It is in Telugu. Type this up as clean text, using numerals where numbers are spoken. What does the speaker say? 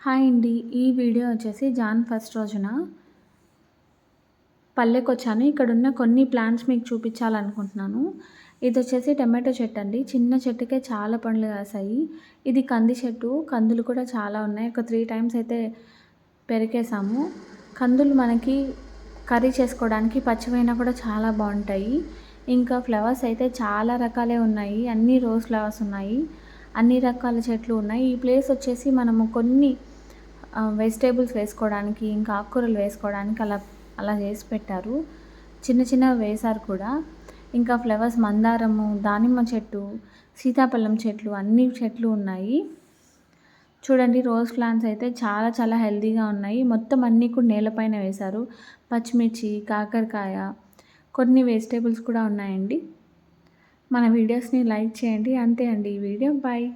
హాయ్ అండి. ఈ వీడియో వచ్చేసి జాన్ ఫస్ట్ రోజున పల్లెకొచ్చాను. ఇక్కడున్న కొన్ని ప్లాంట్స్ మీకు చూపించాలనుకుంటున్నాను. ఇదొచ్చేసి టమాటో చెట్టు అండి. చిన్న చెట్టుకే చాలా పండ్లు కాసాయి. ఇది కంది చెట్టు. కందులు కూడా చాలా ఉన్నాయి. ఒక 3 టైమ్స్ అయితే పెరికేసాము. కందులు మనకి కర్రీ చేసుకోవడానికి పచ్చివైనా కూడా చాలా బాగుంటాయి. ఇంకా ఫ్లవర్స్ అయితే చాలా రకాలే ఉన్నాయి. అన్ని రోజ్ ఫ్లవర్స్ ఉన్నాయి. అన్ని రకాల చెట్లు ఉన్నాయి. ఈ ప్లేస్ వచ్చేసి మనము కొన్ని వెజిటేబుల్స్ వేసుకోవడానికి, ఇంకా ఆకుకూరలు వేసుకోవడానికి అలా అలా చేసి పెట్టారు. చిన్న చిన్నవి వేశారు కూడా. ఇంకా ఫ్లవర్స్ మందారము, దానిమ్మ చెట్టు, సీతాఫలం చెట్లు అన్ని చెట్లు ఉన్నాయి. చూడండి రోజ్ ప్లాంట్స్ అయితే చాలా చాలా హెల్తీగా ఉన్నాయి. మొత్తం అన్నీ కూడా నేలపైన వేశారు. పచ్చిమిర్చి, కాకరకాయ, కొన్ని వెజిటేబుల్స్ కూడా ఉన్నాయండి. మన వీడియోస్ని లైక్ చేయండి. అంతే అండి ఈ వీడియో. బాయ్.